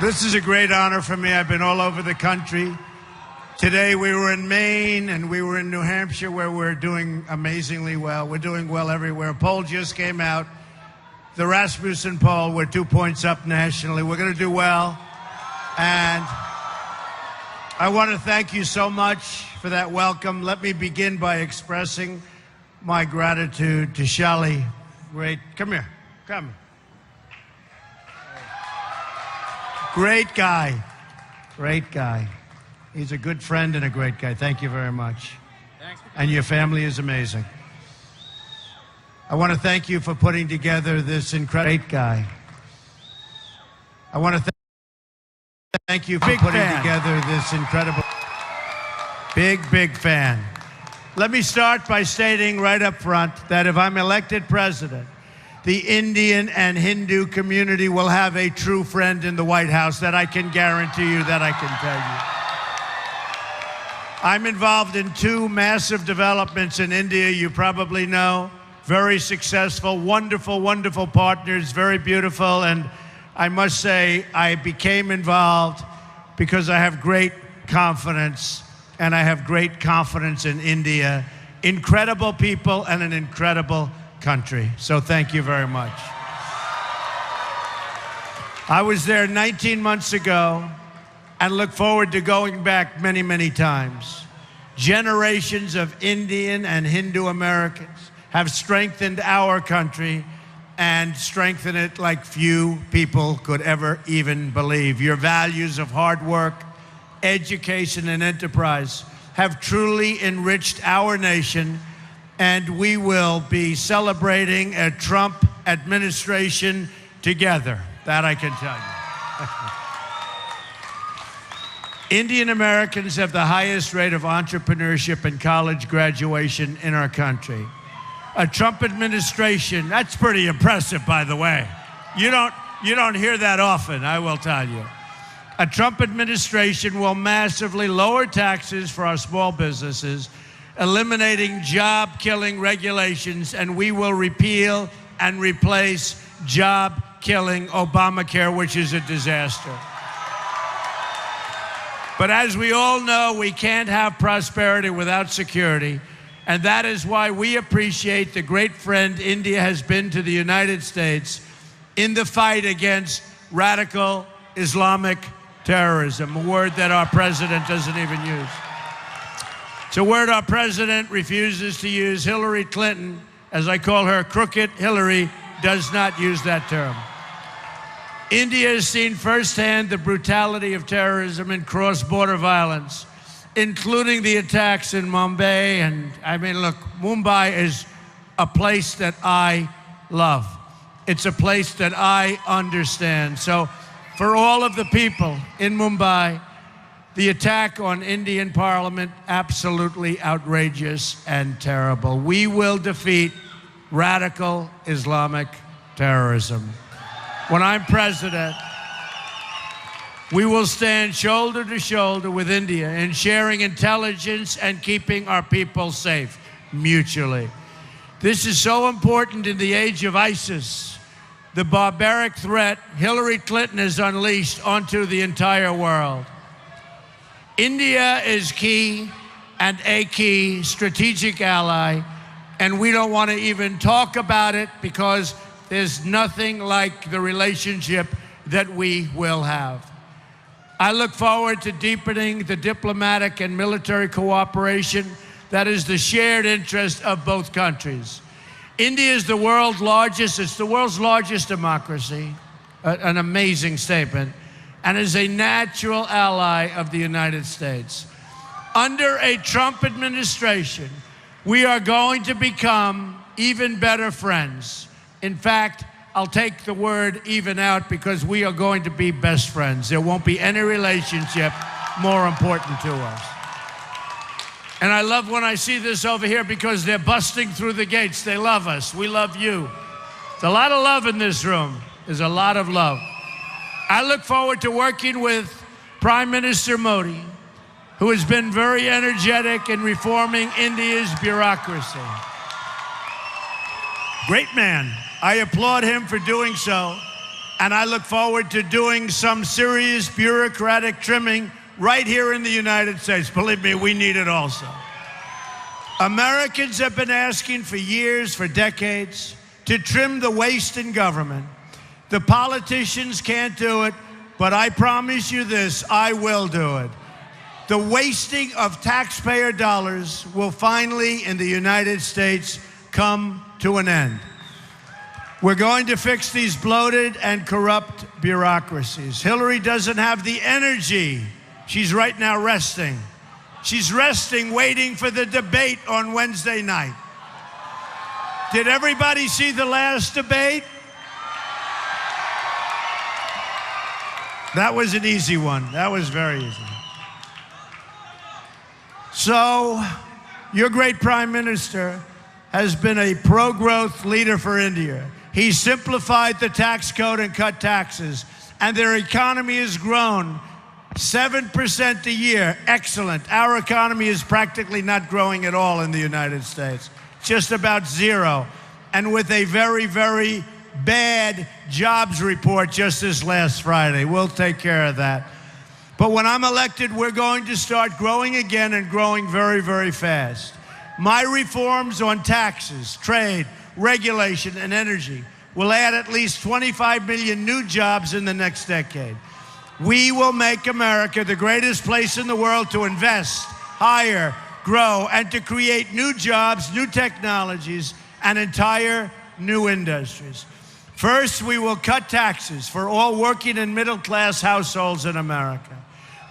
This is a great honor for me. I've been all over the country. Today we were in Maine and we were in New Hampshire where we're doing amazingly well. We're doing well everywhere. A poll just came out. The Rasmussen poll, we're 2 points up nationally. We're going to do well. And I want to thank you so much for that welcome. Let me begin by expressing my gratitude to Shali. Great. Come here. Come. Great guy. Great guy. He's a good friend and a great guy. Thank you very much. Thanks. And your family is amazing. I want to thank you for putting together this incredible great guy. I want to thank you for putting together this incredible big fan. Let me start by stating right up front that if I'm elected president, the Indian and Hindu community will have a true friend in the White House. That I can guarantee you, that I can tell you. I'm involved in two massive developments in India, you probably know. Very successful, wonderful, wonderful partners, very beautiful. And I must say, I became involved because I have great confidence, and I have great confidence in India. Incredible people and an incredible country. So thank you very much. I was there 19 months ago and look forward to going back many, many times. Generations of Indian and Hindu Americans have strengthened our country and strengthened it like few people could ever even believe. Your values of hard work, education, and enterprise have truly enriched our nation, and we will be celebrating a Trump administration together. That I can tell you. Indian Americans have the highest rate of entrepreneurship and college graduation in our country. A Trump administration, that's pretty impressive, by the way. You don't hear that often, I will tell you. A Trump administration will massively lower taxes for our small businesses, eliminating job-killing regulations, and we will repeal and replace job-killing Obamacare, which is a disaster. But as we all know, we can't have prosperity without security, and that is why we appreciate the great friend India has been to the United States in the fight against radical Islamic terrorism, a word that our president doesn't even use. It's a word our president refuses to use. Hillary Clinton, as I call her, Crooked Hillary, does not use that term. India has seen firsthand the brutality of terrorism and cross-border violence, including the attacks in Mumbai. And I mean, look, Mumbai is a place that I love. It's a place that I understand. So for all of the people in Mumbai, the attack on Indian Parliament, absolutely outrageous and terrible. We will defeat radical Islamic terrorism. When I'm president, we will stand shoulder to shoulder with India in sharing intelligence and keeping our people safe mutually. This is so important in the age of ISIS, the barbaric threat Hillary Clinton has unleashed onto the entire world. India is key and a key strategic ally, and we don't want to even talk about it because there's nothing like the relationship that we will have. I look forward to deepening the diplomatic and military cooperation that is the shared interest of both countries. India is the world's largest, it's the world's largest democracy, an amazing statement, and is a natural ally of the United States. Under a Trump administration, we are going to become even better friends. In fact, I'll take the word even out because we are going to be best friends. There won't be any relationship more important to us. And I love when I see this over here because they're busting through the gates. They love us. We love you. There's a lot of love in this room. There's a lot of love. I look forward to working with Prime Minister Modi, who has been very energetic in reforming India's bureaucracy. Great man. I applaud him for doing so. And I look forward to doing some serious bureaucratic trimming right here in the United States. Believe me, we need it also. Americans have been asking for years, for decades, to trim the waste in government. The politicians can't do it, but I promise you this, I will do it. The wasting of taxpayer dollars will finally, in the United States, come to an end. We're going to fix these bloated and corrupt bureaucracies. Hillary doesn't have the energy. She's right now resting. She's resting, waiting for the debate on Wednesday night. Did everybody see the last debate? That was an easy one. That was very easy. So, your great Prime Minister has been a pro-growth leader for India. He simplified the tax code and cut taxes, and their economy has grown 7% a year. Excellent. Our economy is practically not growing at all in the United States, just about zero, and with a very, very bad jobs report just this last Friday. We'll take care of that. But when I'm elected, we're going to start growing again and growing very, very fast. My reforms on taxes, trade, regulation, and energy will add at least 25 million new jobs in the next decade. We will make America the greatest place in the world to invest, hire, grow, and to create new jobs, new technologies, and entire new industries. First, we will cut taxes for all working and middle-class households in America.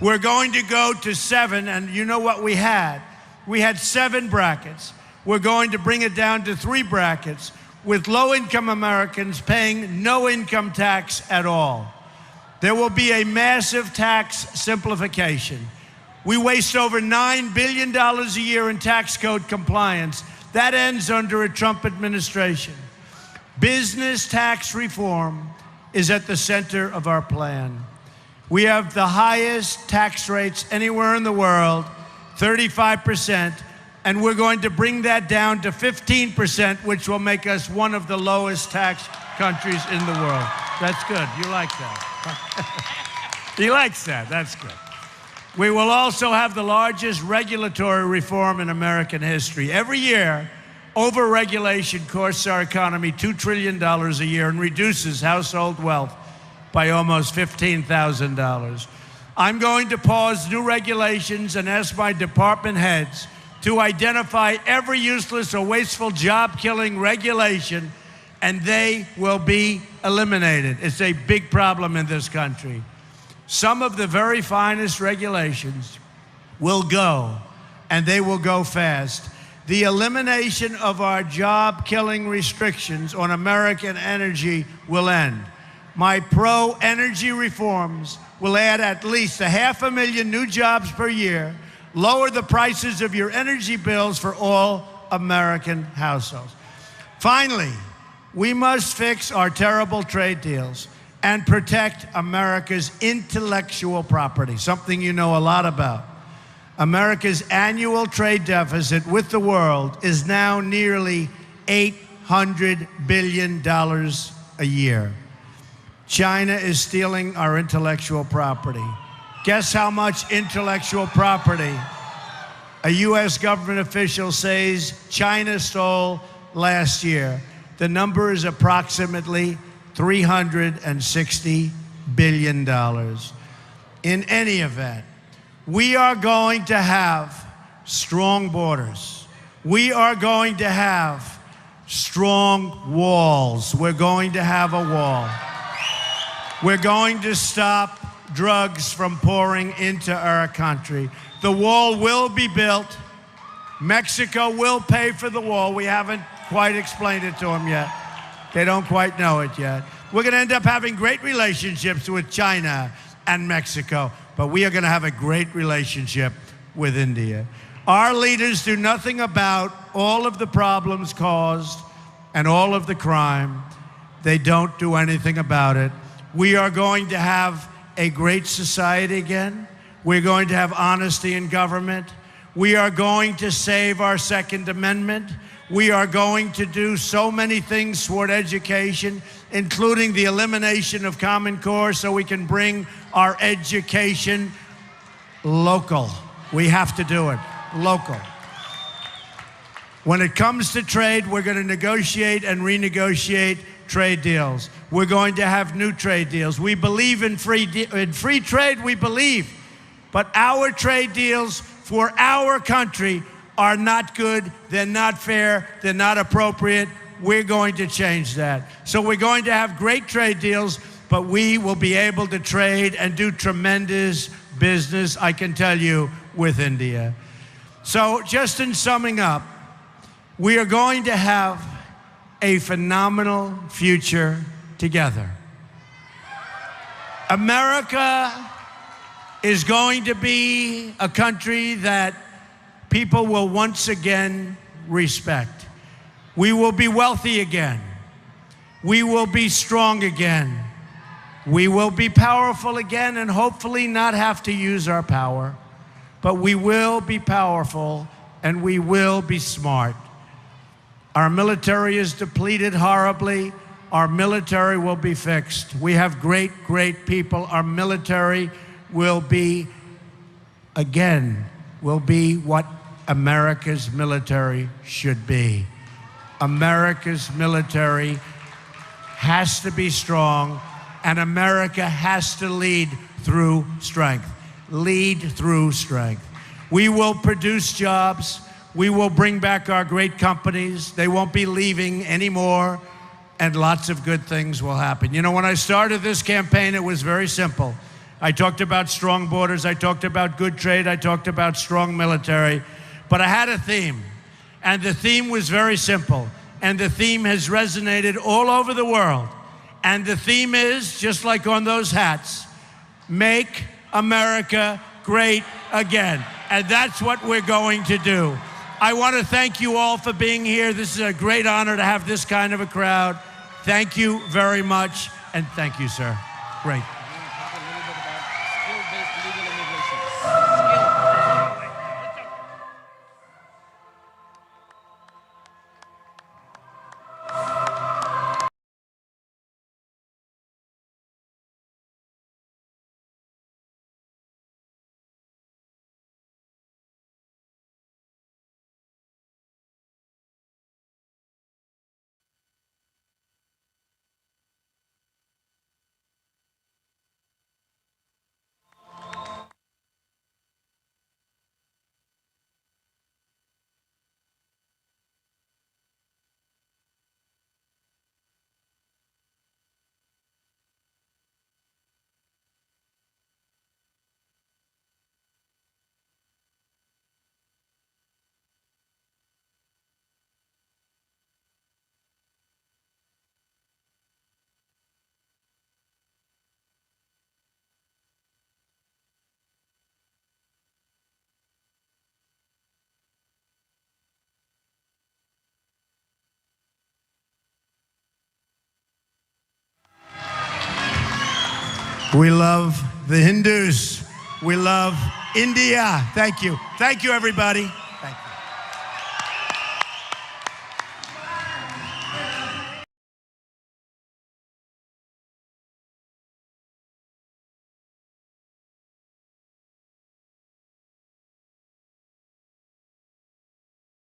We're going to go to 7, and you know what we had? We had 7 brackets. We're going to bring it down to 3 brackets, with low-income Americans paying no income tax at all. There will be a massive tax simplification. We waste over $9 billion a year in tax code compliance. That ends under a Trump administration. Business tax reform is at the center of our plan. We have the highest tax rates anywhere in the world, 35%, and we're going to bring that down to 15%, which will make us one of the lowest tax countries in the world. That's good. You like that. He likes that. That's good. We will also have the largest regulatory reform in American history. Every year, over-regulation costs our economy $2 trillion a year and reduces household wealth by almost $15,000. I'm going to pause new regulations and ask my department heads to identify every useless or wasteful job-killing regulation, and they will be eliminated. It's a big problem in this country. Some of the very finest regulations will go, and they will go fast. The elimination of our job-killing restrictions on American energy will end. My pro-energy reforms will add at least 500,000 new jobs per year, lower the prices of your energy bills for all American households. Finally, we must fix our terrible trade deals and protect America's intellectual property, something you know a lot about. America's annual trade deficit with the world is now nearly $800 billion a year. China is stealing our intellectual property. Guess how much intellectual property a U.S. government official says China stole last year? The number is approximately $360 billion. In any event, we are going to have strong borders. We are going to have strong walls. We're going to have a wall. We're going to stop drugs from pouring into our country. The wall will be built. Mexico will pay for the wall. We haven't quite explained it to them yet. They don't quite know it yet. We're going to end up having great relationships with China and Mexico, but we are going to have a great relationship with India. Our leaders do nothing about all of the problems caused and all of the crime. They don't do anything about it. We are going to have a great society again. We're going to have honesty in government. We are going to save our Second Amendment. We are going to do so many things toward education, including the elimination of Common Core so we can bring our education local. We have to do it local. When it comes to trade, we're going to negotiate and renegotiate trade deals. We're going to have new trade deals. We believe in free trade, we believe. But our trade deals for our country are not good, they're not fair, they're not appropriate. We're going to change that. So we're going to have great trade deals, but we will be able to trade and do tremendous business, I can tell you, with India. So just in summing up, we are going to have a phenomenal future together. America is going to be a country that people will once again respect. We will be wealthy again. We will be strong again. We will be powerful again and hopefully not have to use our power. But we will be powerful and we will be smart. Our military is depleted horribly. Our military will be fixed. We have great, great people. Our military will be, again, will be what America's military should be. America's military has to be strong, and America has to lead through strength. Lead through strength. We will produce jobs. We will bring back our great companies. They won't be leaving anymore, and lots of good things will happen. You know, when I started this campaign, it was very simple. I talked about strong borders. I talked about good trade. I talked about strong military. But I had a theme, and the theme was very simple, and the theme has resonated all over the world. And the theme is, just like on those hats, make America great again. And that's what we're going to do. I want to thank you all for being here. This is a great honor to have this kind of a crowd. Thank you very much, and thank you, sir. Great. We love the Hindus. We love India. Thank you. Thank you, everybody.